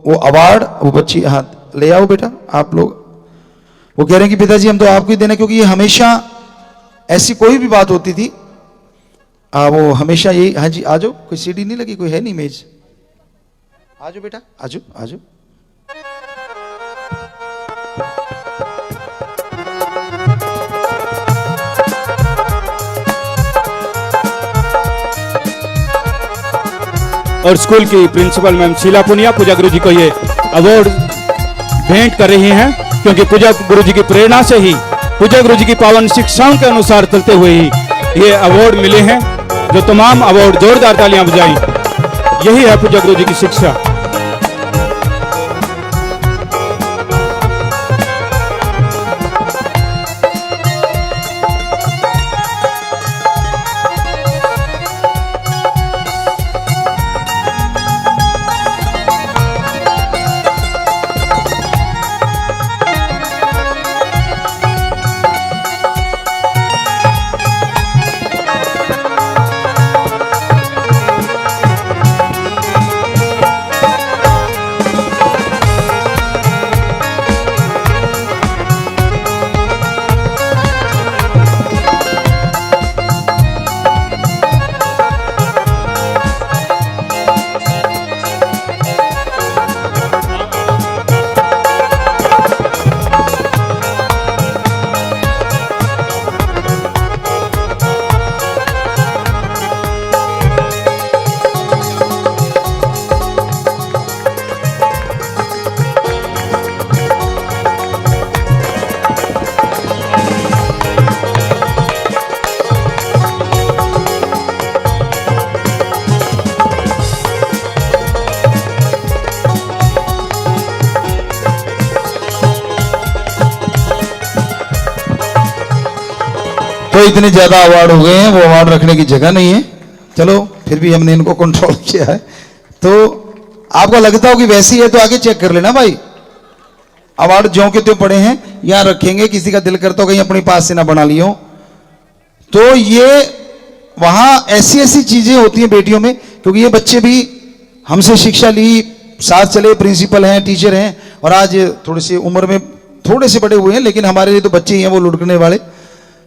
वो अवार्ड, वो बच्ची हाथ ले आओ बेटा आप लोग। वो कह रहे हैं कि पिताजी हम तो आपको ही देना, क्योंकि ये हमेशा ऐसी कोई भी बात होती थी वो हमेशा यही, हाँ जी आ जाओ, कोई सीडी नहीं लगी, कोई है नहीं मेज, आ जाओ बेटा आ जाओ आ जाओ। और स्कूल की प्रिंसिपल मैम शीला पुनिया पूजा गुरु जी को ये अवार्ड भेंट कर रही हैं, क्योंकि पूजा गुरु जी की प्रेरणा से ही, पूजा गुरु जी की पावन शिक्षाओं के अनुसार चलते हुए ही ये अवार्ड मिले हैं। जो तमाम अवार्ड, जोरदार तालियां बजाएं, यही है पूजा गुरु जी की शिक्षा। तो इतने ज्यादा अवार्ड हो गए हैं, वो अवार्ड रखने की जगह नहीं है। चलो फिर भी हमने इनको कंट्रोल किया है। तो आपको लगता हो कि वैसे ही है तो आगे चेक कर लेना भाई, अवार्ड ज्यों के त्यों पड़े हैं यहां रखेंगे, किसी का दिल करता हो कहीं अपने पास से ना बना लियो। तो ये वहां ऐसी ऐसी चीजें होती हैं बेटियों में, क्योंकि ये बच्चे भी हमसे शिक्षा ली, साथ चले, प्रिंसिपल हैं, टीचर हैं, और आज थोड़ी सी उम्र में थोड़े से बड़े हुए हैं, लेकिन हमारे लिए तो बच्चे ही हैं वो लुढ़कने वाले।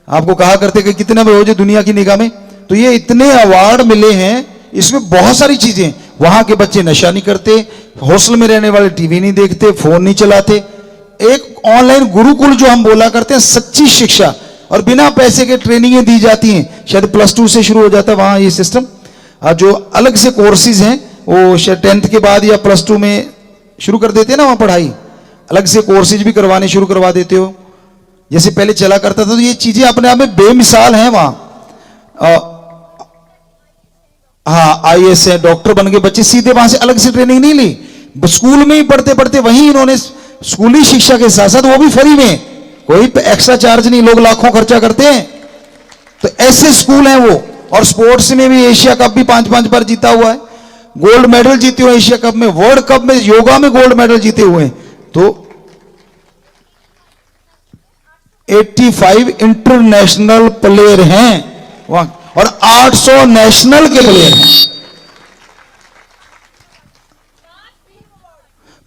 आपको कहा करते कि कितने बड़े हो जो दुनिया की निगाह में। तो ये इतने अवार्ड मिले हैं, इसमें बहुत सारी चीजें। वहां के बच्चे नशा नहीं करते, हॉस्टल में रहने वाले टीवी नहीं देखते, फोन नहीं चलाते, एक ऑनलाइन गुरुकुल जो हम बोला करते हैं, सच्ची शिक्षा, और बिना पैसे के ट्रेनिंगें दी जाती हैं। शायद +2 से शुरू हो जाता है वहां ये सिस्टम। जो अलग से कोर्सेज हैं वो शायद 10th के बाद या +2 में शुरू कर देते हैं ना वहां पढ़ाई, अलग से कोर्सेज भी करवाने शुरू करवा देते हो, जैसे पहले चला करता था। तो ये चीजें अपने आप में बेमिसाल हैं वहां। हाँ IAS है, डॉक्टर बन गए बच्चे, सीधे वहां से अलग से ट्रेनिंग नहीं ली, स्कूल में ही पढ़ते पढ़ते वहीं इन्होंने स्कूली शिक्षा के साथ साथ वो भी फ्री में, कोई एक्स्ट्रा चार्ज नहीं, लोग लाखों खर्चा करते हैं। तो ऐसे स्कूल हैं वो। और स्पोर्ट्स में भी एशिया कप भी 5-5 बार जीता हुआ है, गोल्ड मेडल जीते हुए एशिया कप में, वर्ल्ड कप में योगा में गोल्ड मेडल जीते हुए हैं। तो 85 इंटरनेशनल प्लेयर हैं वहां, और 800 नेशनल के प्लेयर हैं।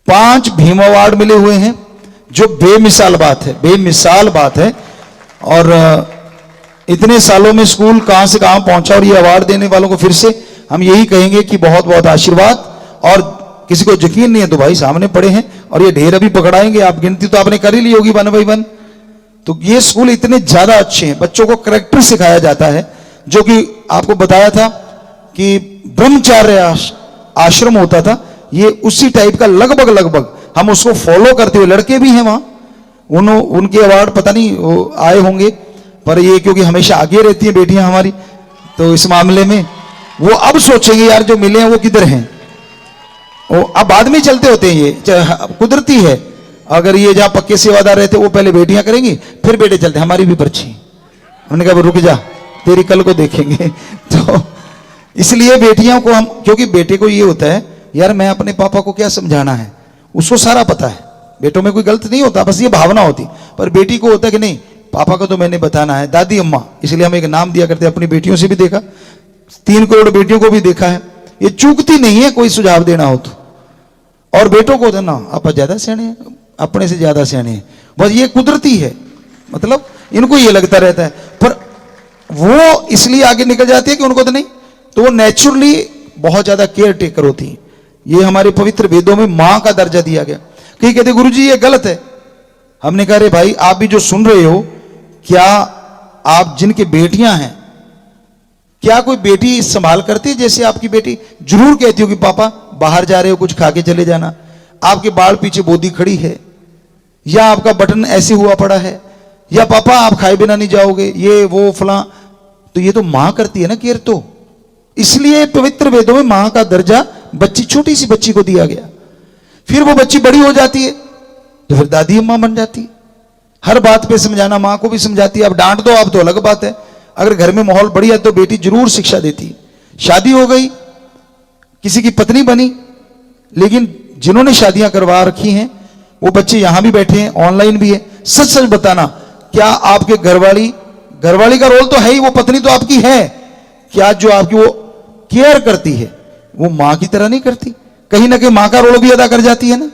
5 भीम अवार्ड मिले हुए हैं, जो बेमिसाल बात है, बेमिसाल बात है। और इतने सालों में स्कूल कहां से कहां पहुंचा, और ये अवार्ड देने वालों को फिर से हम यही कहेंगे कि बहुत बहुत आशीर्वाद। और किसी को यकीन नहीं है तो भाई सामने पड़े हैं, और ये ढेर अभी पकड़ाएंगे, आप गिनती तो आपने कर ही ली होगी 1 by 1। तो ये स्कूल इतने ज्यादा अच्छे हैं, बच्चों को करैक्टर सिखाया जाता है, जो कि आपको बताया था कि ब्रह्मचार्य आश्रम होता था, ये उसी टाइप का लगभग हम उसको फॉलो करते हुए, लड़के भी हैं वहां, उनके अवार्ड पता नहीं आए होंगे, पर ये क्योंकि हमेशा आगे रहती हैं बेटियां हमारी, तो इस मामले में वो अब सोचेंगे यार जो मिले हैं वो किधर हैं। वो अब बाद में चलते होते हैं, ये कुदरती है। अगर ये जहां पक्के सेवादार रहते वो पहले बेटियां करेंगी, फिर बेटे चलते, हमारी भी पर्ची। हमने कहा रुक जा, तेरी कल को देखेंगे। तो इसलिए बेटियों को हम, क्योंकि बेटे को ये होता है यार मैं अपने पापा को क्या समझाना है, उसको सारा पता है, बेटों में कोई गलत नहीं होता, बस ये भावना होती। पर बेटी को होता है कि नहीं पापा को तो मैंने बताना है, दादी अम्मा, इसलिए हम एक नाम दिया करते हैं। अपनी बेटियों से भी देखा, 3 करोड़ बेटियों को भी देखा है, ये चूकती नहीं है कोई सुझाव देना हो तो। और बेटों को ना आप ज्यादा सियाने हैं, अपने से ज्यादा सियाने हैं, बस ये कुदरती है, मतलब इनको ये लगता रहता है। पर वो इसलिए आगे निकल जाती है कि उनको तो नहीं, तो वो नेचुरली बहुत ज्यादा केयर टेकर होती है। ये हमारे पवित्र वेदों में मां का दर्जा दिया गया। कहीं कहते गुरुजी ये गलत है। हमने कहा रे भाई, आप भी जो सुन रहे हो, क्या आप जिनकी बेटियां हैं, क्या कोई बेटी संभाल करती है जैसे आपकी बेटी? जरूर कहती हो कि पापा बाहर जा रहे हो, कुछ खा के चले जाना, आपके बाल पीछे बोदी खड़ी है, या आपका बटन ऐसे हुआ पड़ा है, या पापा आप खाए बिना नहीं जाओगे, ये वो फला। तो ये तो मां करती है ना केयर। तो इसलिए पवित्र वेदों में मां का दर्जा बच्ची, छोटी सी बच्ची को दिया गया। फिर वो बच्ची बड़ी हो जाती है तो फिर दादी अम्मा बन जाती है। हर बात पे समझाना, मां को भी समझाती है। अब डांट दो आप तो अलग बात है, अगर घर में माहौल बढ़िया तो बेटी जरूर शिक्षा देती है। शादी हो गई, किसी की पत्नी बनी, लेकिन जिन्होंने शादियां करवा रखी हैं वो बच्चे यहां भी बैठे हैं, ऑनलाइन भी है। सच सच बताना, क्या आपके घरवाली का रोल तो है ही, वो पत्नी तो आपकी है, क्या जो आपकी वो केयर करती है वो मां की तरह नहीं करती? कहीं ना कहीं मां का रोल भी अदा कर जाती है ना।